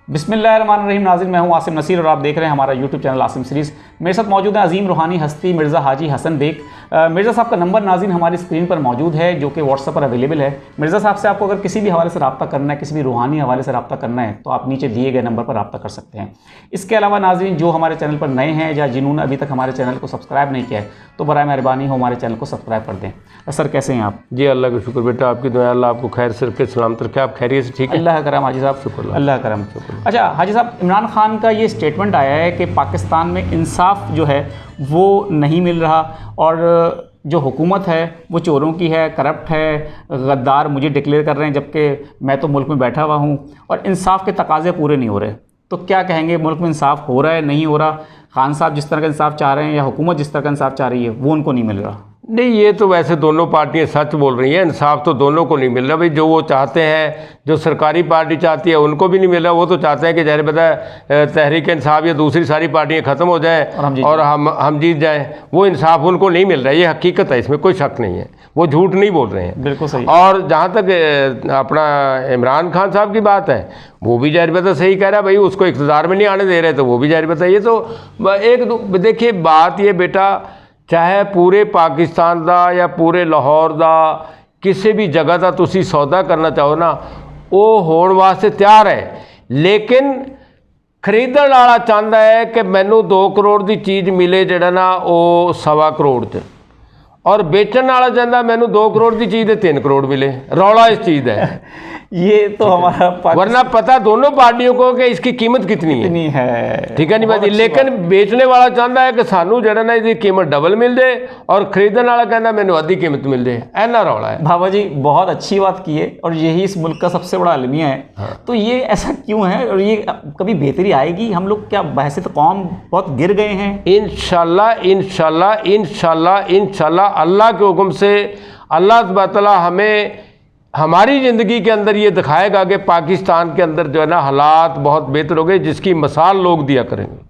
बिस्मिल्लाहिर्रहमानिर्रहीम। नाज़रीन, मैं हूं आसिम नसीर और आप देख रहे हैं हमारा यूट्यूब चैनल आसिम सीरीज़। मेरे साथ मौजूद है अजीम रूहानी हस्ती मिर्ज़ा हाजी हसन बेग। मिर्ज़ा साहब का नंबर नाज़रीन हमारी स्क्रीन पर मौजूद है, जो कि व्हाट्सएप पर अवेलेबल है। मिर्ज़ा साहब से आपको अगर किसी भी हवाले से रब्ता करना है, किसी भी रूहानी हवाले से रब्ता करना है, तो आप नीचे दिए गए नंबर पर रब्ता कर सकते हैं। इसके अलावा नाज़रीन, जो हमारे चैनल पर नए हैं या जिन्होंने अभी तक हमारे चैनल को सब्सक्राइब नहीं किया है, तो बराए मेहरबानी हो हमारे चैनल को सब्सक्राइब कर दें। सर, कैसे हैं आप? जी अल्लाह का शुक्र बेटा, आपकी दुआ, अल्लाह आपको खैर सिर के सलामत रखे। आप खैरियत से ठीक है? अल्लाह करम हाजी साहब, शुक्र अल्लाह करम। अच्छा हाजी साहब, इमरान खान का ये स्टेटमेंट आया है कि पाकिस्तान में इंसाफ जो है वो नहीं मिल रहा और जो हुकूमत है वो चोरों की है, करप्ट है, गद्दार मुझे डिक्लेयर कर रहे हैं, जबकि मैं तो मुल्क में बैठा हुआ हूँ और इंसाफ के तकाजे पूरे नहीं हो रहे। तो क्या कहेंगे, मुल्क में इंसाफ हो रहा है, नहीं हो रहा? खान साहब जिस तरह का इंसाफ चाह रहे हैं या हुकूमत जिस तरह का इंसाफ चाह रही है वो उनको नहीं मिल रहा? नहीं, ये तो वैसे दोनों पार्टियां सच बोल रही हैं। इंसाफ तो दोनों को नहीं मिल रहा भाई। जो वो चाहते हैं, जो सरकारी पार्टी चाहती है, उनको भी नहीं मिल रहा। वो तो चाहते हैं कि जहर बता तहरीक इंसाफ या दूसरी सारी पार्टियां ख़त्म हो जाएं और हम जीत जाएं। वो इंसाफ उनको नहीं मिल रहा है, ये हकीकत है, इसमें कोई शक नहीं है। वो झूठ नहीं बोल रहे हैं, बिल्कुल सही। और जहाँ तक अपना इमरान खान साहब की बात है, वो भी जाहिर बता सही कह रहा है भाई। उसको इक़्तिदार में नहीं आने दे रहे, तो वो भी जाहिर बता। ये तो एक देखिए बात ये बेटा, चाहे पूरे पाकिस्तान का या पूरे लाहौर का किसी भी जगह का तुसी सौदा करना चाहो ना, वो होने वास्ते तैयार है। लेकिन खरीदण वाला चाहता है कि मैनू 2 करोड़ की चीज़ मिले जड़ा ना वो 1.25 करोड़ च, और बेचण वाला चाहता मैनू 2 करोड़ की चीज़ 3 करोड़ मिले। रौला इस चीज़ है। ये तो हमारा वरना पता दोनों पार्टियों को कि इसकी कीमत कितनी है। ठीक है नहीं बात। लेकिन बेचने वाला चाहता है कि सानू जड़ा ना इसकी कीमत डबल मिल जाए और खरीदने वाला कहना मैंने आधी कीमत मिल जाए। ऐना रौला है। बाबा जी बहुत अच्छी बात की है और यही इस मुल्क का सबसे बड़ा अलमिया है। हाँ। तो ये ऐसा क्यों है और ये कभी बेहतरी आएगी? हम लोग क्या बहसियत कौम बहुत गिर गए हैं? इंशाल्लाह इंशाल्लाह इंशाल्लाह इंशाल्लाह अल्लाह के हुक्म से अल्लाह तबारक तआला हमें हमारी ज़िंदगी के अंदर ये दिखाएगा कि पाकिस्तान के अंदर जो है ना हालात बहुत बेहतर हो गए, जिसकी मिसाल लोग दिया करेंगे।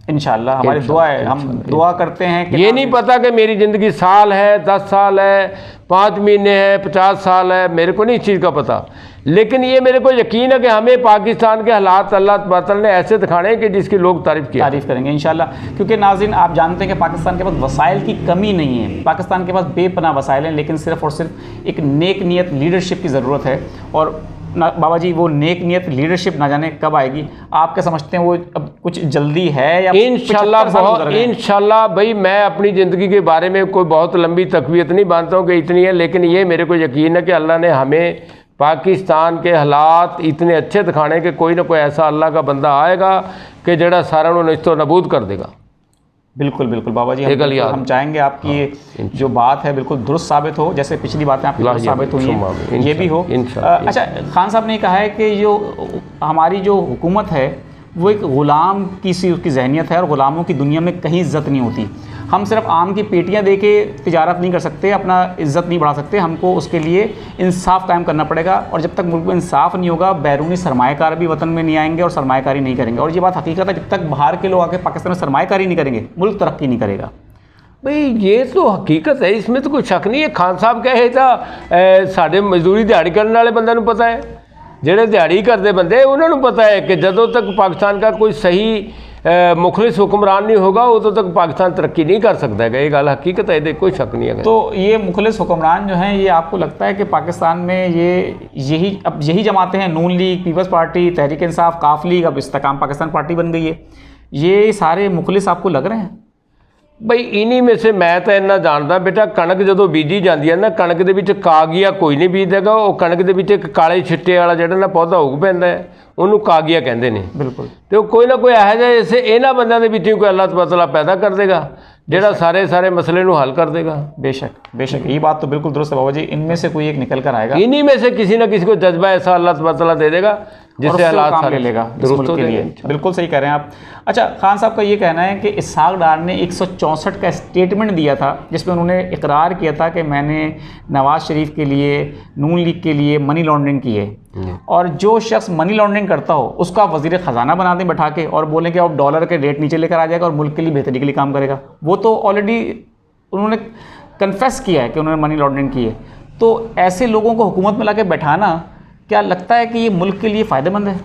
इंशाल्लाह हमारी दुआ है, हम दुआ करते हैं कि ये नहीं पता कि मेरी ज़िंदगी साल है, 10 साल है, 5 महीने है, 50 साल है, मेरे को नहीं इस चीज़ का पता। लेकिन ये मेरे को यकीन है कि हमें पाकिस्तान के हालात अल्लाह तबारक ने ऐसे दिखाने हैं कि जिसकी लोग तारीफ़ करेंगे इंशाल्लाह। क्योंकि नाज़रीन, आप जानते हैं कि पाकिस्तान के पास वसाइल की कमी नहीं है। पाकिस्तान के पास बेपनाह वसाइल हैं, लेकिन सिर्फ़ और सिर्फ एक नेक नीयत लीडरशिप की ज़रूरत है। और बाबा जी, वो नेक नियत लीडरशिप ना जाने कब आएगी। आप क्या समझते हैं, वो अब कुछ जल्दी है या इंशाल्लाह भाई। मैं अपनी ज़िंदगी के बारे में कोई बहुत लंबी तकवीत नहीं मानता हूँ कि इतनी है, लेकिन ये मेरे को यकीन है कि अल्लाह ने हमें पाकिस्तान के हालात इतने अच्छे दिखाने कि कोई ना कोई ऐसा अल्लाह का बंदा आएगा कि जड़ा सारा नस्तो नबूद कर देगा। बिल्कुल बिल्कुल बाबा जी, हम चाहेंगे आपकी ये जो बात है बिल्कुल दुरुस्त साबित हो, जैसे पिछली बातें आपकी दुरुस्त साबित हुई हैं, ये भी हो। अच्छा, खान साहब ने कहा है कि जो हमारी जो हुकूमत है वो एक ग़ुलाम की सी उसकी जहनीत है और ग़ुलामों की दुनिया में कहीं इज़्ज़त नहीं होती। हम सिर्फ आम की पेटियां दे के तिजारत नहीं कर सकते, अपना इज़्ज़त नहीं बढ़ा सकते। हमको उसके लिए इंसाफ कायम करना पड़ेगा और जब तक मुल्क में इंसाफ नहीं होगा, बैरूनी सरमाएकार भी वतन में नहीं आएंगे और सरमाएकारी नहीं करेंगे। और ये बात हकीकत है, जब तक बाहर के लोग आके पाकिस्तान में सरमाएकारी नहीं करेंगे, मुल्क तरक्की नहीं करेगा। भाई ये तो हकीकत है, इसमें तो कोई शक नहीं है। खान साहब कहे था साढ़े मजदूरी दिहाड़ी करने वाले बंदे को पता है, ਜਿਹੜੇ ਦਿਹਾੜੀ ਕਰਦੇ ਬੰਦੇ ਉਹਨਾਂ ਨੂੰ पता है कि ਜਦੋਂ तक पाकिस्तान का कोई सही मुखलिस हुक्मरान नहीं होगा उਦੋਂ तक पाकिस्तान तरक्की नहीं कर सकता है। ये गल हकीकत है, कोई शक नहीं है। तो ये मुखलिस हुक्मरान जो हैं, ये आपको लगता है कि पाकिस्तान में यही जमातें हैं, नून league, peoples party, Tehreek Insaf, काफ लीग, अब इस्तेकाम पाकिस्तान पार्टी बन गई है, ये सारे मुखलिस आपको लग रहे हैं? बई इन्हीं में से मैं तो इन्ना जानता बेटा, कणक जो बीजी जाती है ना, कणक के कागिया कोई नहीं बीजदेगा। वो कणक के एक काले छिट्टे वाला जो ना पौधा उग पैंदा है, उन्होंने कागिया कहते हैं। बिल्कुल। तो कोई ना कोई यह जैसे इसे इन्होंने बंदों के विचों कोई अल्लाह तबारक तआला पैदा कर देगा जेड़ा सारे मसले को हल कर देगा। बेशक बेशक, ये बात तो बिल्कुल दुरुस्त है बाबा जी। इनमें से कोई एक निकल कर आएगा, इन्हीं में से किसी न किसी को जज्बा ऐसा अल्लाह तबारक तआला दे देगा जिससे हालात काम ले लेगा इस मुल्क के लिए। बिल्कुल सही कह रहे हैं आप। अच्छा, खान साहब का ये कहना है कि इसहाक डार ने 164 का स्टेटमेंट दिया था जिसमें उन्होंने इकरार किया था कि मैंने नवाज़ शरीफ के लिए, नून लीग के लिए मनी लॉन्ड्रिंग की है, और जो शख्स मनी लॉन्ड्रिंग करता हो उसका वज़ीर ख़जाना बना दें बैठा के और बोलें कि अब डॉलर के रेट नीचे लेकर आ जाएगा और मुल्क के लिए बेहतरी के लिए काम करेगा। वो तो ऑलरेडी उन्होंने कन्फेस किया है कि उन्होंने मनी लॉन्ड्रिंग की है। तो ऐसे लोगों को हुकूमत में ला के बैठाना, क्या लगता है कि ये मुल्क के लिए फ़ायदेमंद है?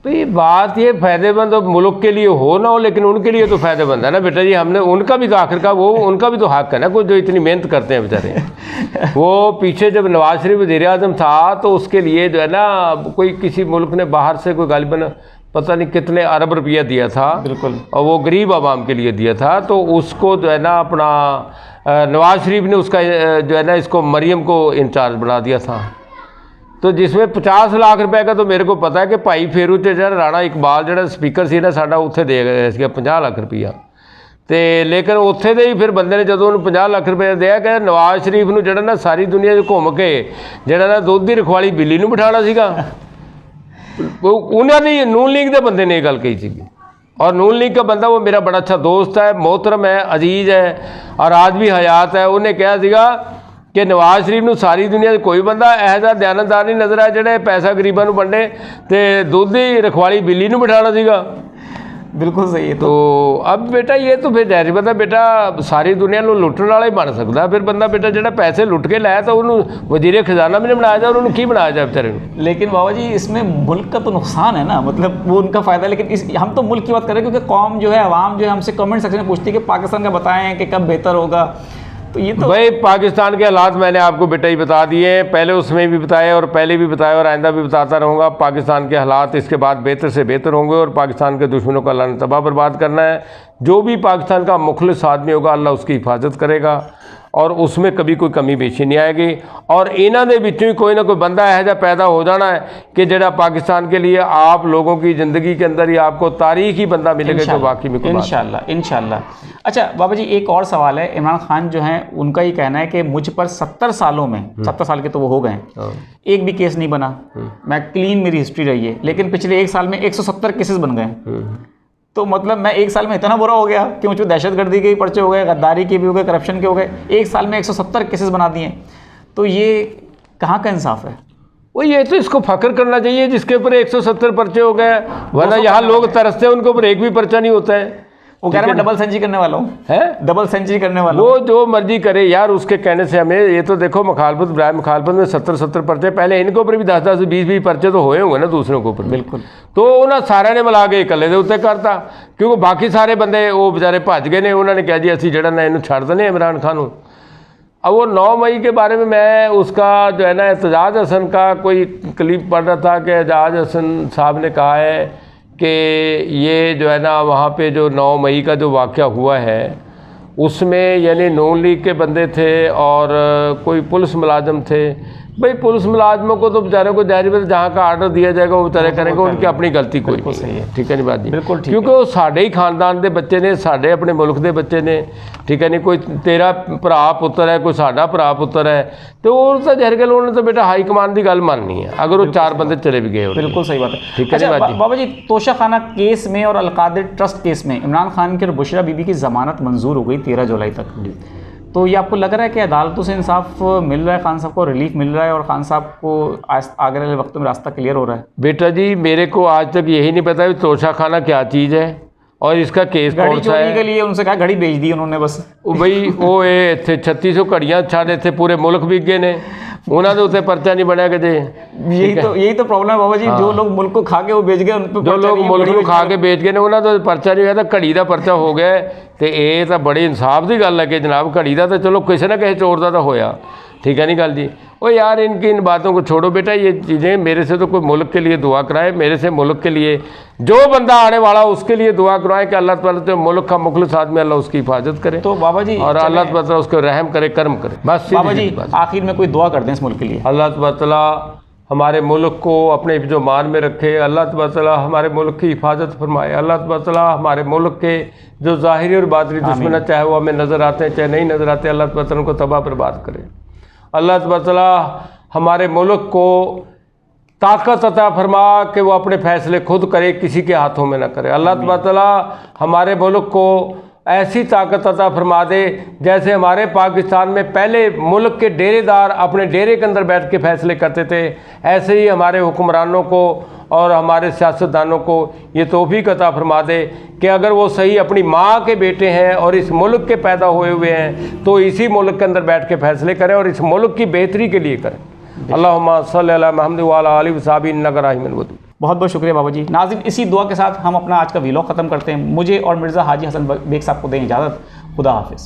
तो ये बात ये फ़ायदेमंद मुल्क के लिए हो ना हो, लेकिन उनके लिए तो फ़ायदेमंद है ना बेटा जी। हमने उनका भी तो आखिरकार वो उनका भी तो हक है ना, कोई जो इतनी मेहनत करते हैं बेचारे। वो पीछे जब नवाज शरीफ वज़ीर आज़म था तो उसके लिए जो है ना कोई किसी मुल्क ने बाहर से कोई गालिबन पता नहीं कितने अरब रुपया दिया था, बिल्कुल, और वो गरीब आवाम के लिए दिया था। तो उसको जो है ना अपना नवाज शरीफ ने उसका जो है ना इसको मरियम को इंचार्ज बना दिया था। तो जिसमें 50 लाख रुपए का तो मेरे को पता है कि भाई फेरू ते जरा राणा इकबाल जो स्पीकर सी ना साडा उत्थे दे गया सीगा 50 लाख रुपया। तो लेकिन उत्थे दे ही फिर बंदे ने जो उन्होंने 50 लाख रुपया दिया कि नवाज शरीफ नूं जिहड़ा ना सारी दुनिया 'च घूम के जिहड़ा ना दुध दी रखवाली बिल्ली नूं बिठाना सीगा। उन्होंने नून लीग के बंदे ने गल कही थी, और नून लीग का बंदा वो मेरा बड़ा अच्छा दोस्त है, मोहतरम है, अजीज़ है और आज भी हयात है। उन्हें कहा सीगा कि नवाज शरीफ नूं सारी दुनिया कोई बंदा ऐसा जिहा दयानतदार नहीं नज़र आया जिहड़े पैसा गरीबां नूं वंडे ते दुध दी रखवाली बिल्ली नूं बिठाना सीगा। बिल्कुल सही है। तो अब बेटा ये तो फिर जाहिर बंदा बेटा सारी दुनिया को लुटने वाला ही बन सकता। फिर बंदा बेटा जो पैसे लुट के लाया तो उन्होंने वजीर खजाना भी नहीं बनाया जाए और उन्होंने की बनाया जाए बेचारे। लेकिन बाबा जी इसमें मुल्क का तो नुकसान है ना, मतलब वो उनका फ़ायदा, लेकिन हम तो मुल्क की बात कर रहे हैं क्योंकि कौम जो है, आवाम जो है हमसे कमेंट सेक्शन में पूछती है कि पाकिस्तान का बताएं कि कब बेहतर होगा। तो ये तो भाई पाकिस्तान के हालात मैंने आपको बेटा ही बता दिए हैं, पहले उसमें भी बताए और पहले भी बताया और आइंदा भी बताता रहूँगा। पाकिस्तान के हालात इसके बाद बेहतर से बेहतर होंगे और पाकिस्तान के दुश्मनों का अल्लाह ने तबाह बर्बाद करना है। जो भी पाकिस्तान का मुखलिस आदमी होगा अल्लाह उसकी हिफाजत करेगा और उसमें कभी कोई कमी पेशी नहीं आएगी। और इन्हों के विचों ही कोई ना कोई बंदा यह पैदा हो जाना है कि जो पाकिस्तान के लिए आप लोगों की ज़िंदगी के अंदर ही आपको तारीखी बंदा मिलेगा जो वाकई में इंशाल्लाह। अच्छा बाबा जी एक और सवाल है, इमरान खान जो हैं उनका ये कहना है कि मुझ पर 70 सालों में 70 साल के तो वो हो गए हैं, एक भी केस नहीं बना, मैं क्लीन मेरी हिस्ट्री रही है, लेकिन पिछले एक साल में 170 केसेस बन गए। तो मतलब मैं एक साल में इतना बुरा हो गया कि मुझे दहशतगर्दी के भी पर्चे हो गए, गद्दारी के भी हो गए, करप्शन के हो गए, एक साल में 170 केसेस बना दिए। तो ये कहाँ का इंसाफ है? वो ये तो इसको फख्र करना चाहिए जिसके ऊपर 170 पर्चे हो गए, वरना यहाँ लोग तरसते हैं उनके ऊपर एक भी पर्चा नहीं होता है। वो कह रहे मैं डबल सेंचुरी करने वाला हूँ, है डबल सेंचुरी करने वाला हूँ। वो जो मर्जी करे यार, उसके कहने से हमें ये तो देखो मुखालफत बराए मुखालफत में 70 पर्चे, पहले इनके ऊपर भी 10 20 पर्चे तो होए होंगे ना दूसरों के ऊपर। बिल्कुल। तो उन्होंने सारे ने मिला के इकले के उत्ते करता, क्योंकि बाकी सारे बंदे वो बेचारे भज गए ने। उन्होंने कहा जी असी जड़ा ना इन्हू छड़ देने इमरान खान को। अब वो 9 मई के बारे में मैं उसका जो है ना एजाज हसन का कोई क्लिप पढ़ रहा था कि एजाज हसन साहब ने कहा है कि ये जो है ना वहाँ पे जो 9 मई का जो वाक़या हुआ है उसमें यानी नून लीग के बंदे थे और कोई पुलिस मुलाजम थे। भाई पुलिस मुलाजमों को तो बेचारे को जाहिर है जहाँ का आर्डर दिया जाएगा वो बेचारे करेंगे, उनकी अपनी गलती कोई नहीं सही है। ठीक है नहीं बात जी, बिल्कुल ठीक, क्योंकि वो साढ़े ही खानदान के बच्चे ने, साढ़े अपने मुल्क के बच्चे ने, ठीक है नहीं, कोई तेरा भरा पुत्र है, कोई साडा भरा पुत्र है, तो वो तो जाहिर गल उन्होंने तो बेटा हाई कमान की गल माननी है अगर वो 4 बंदे चले भी गए। बिल्कुल सही बात है। ठीक है अच्छा, बाबा जी तोशाखाना केस में और अलकादिर ट्रस्ट केस में इमरान खान की और बुशरा बीबी की ज़मानत मंजूर हो गई 13 जुलाई तक। तो ये आपको लग रहा है कि अदालतों से इंसाफ मिल रहा है, खान साहब को रिलीफ मिल रहा है और खान साहब को आगे वाले वक्त में रास्ता क्लियर हो रहा है? बेटा जी मेरे को आज तक यही नहीं पता कि तोशाखाना क्या चीज़ है और इसका केस कौन सा है। के लिए उनसे कहा घड़ी बेच दी उन्होंने बस। भाई वो इतने 3600 घड़ियाँ छाड़ इतने पूरे मुल्क बिक गए ने, उन्होंने उत्ते पर्चा नहीं बनया कि यही तो प्रॉब्लम है बाबा जी। जो लोग मुल्क को खा के वो बेच गए, उन पर जो लोग मुल्क को खा के बेच गए ने उन्होंने तो पर्चा नहीं होया, घड़ी का पर्चा हो गया। तो ये तो बड़े इंसाफ की गल है कि जनाब घड़ी का तो चलो किसी ना किसी चोर का तो होया, ठीक है नहीं गल जी। ओ यार इनकी इन बातों को छोड़ो बेटा, ये चीज़ें मेरे से तो कोई मुल्क के लिए दुआ कराए, मेरे से मुल्क के लिए जो बंदा आने वाला उसके लिए दुआ कराए कि अल्लाह ताला तो मुल्क का मुखलिस आदमी अल्लाह उसकी हिफाजत करे। तो बाबा जी और अल्लाह ताला उसको रहम करे, कर्म करे। बस बाबा जी आखिर में कोई दुआ कर दें इस मुल्क के लिए। अल्लाह ताला हमारे मुल्क को अपने हिफ्ज़-ओ-मान में रखे, अल्लाह ताला हमारे मुल्क की हिफाजत फरमाए, अल्लाह ताला हमारे मुल्क के जो ज़ाहिरी और बातिनी दुश्मन चाहे वो हमें नज़र आते हैं चाहे नहीं नज़र आते, अल्लाह ताला उनको तबाह बर्बाद करे। अल्लाह ताला हमारे मुल्क को ताकत अता फरमा कि वो अपने फ़ैसले खुद करे, किसी के हाथों में ना करे। अल्लाह ताला हमारे मुल्क को ऐसी ताकत अता फरमा दे जैसे हमारे पाकिस्तान में पहले मुल्क के डेरेदार अपने डेरे के अंदर बैठ के फ़ैसले करते थे, ऐसे ही हमारे हुक्मरानों को और हमारे सियासतदानों को ये तौफीक अता फरमा दे कि अगर वो सही अपनी माँ के बेटे हैं और इस मुल्क के पैदा हुए हुए हैं तो इसी मुल्क के अंदर बैठ के फ़ैसले करें और इस मुल्क की बेहतरी के लिए करें। अल्लाहुम्मा सल्ली अला मुहम्मद व अला आलिहि व सहाबिही इन्नका हमीदुम मजीद। बहुत बहुत शुक्रिया बाबा जी। नाज़रीन, इसी दुआ के साथ हम अपना आज का व्लॉग ख़त्म करते हैं। मुझे और मिर्ज़ा हाजी हसन बेग साहब को दें इजाज़त। खुदा हाफिज़।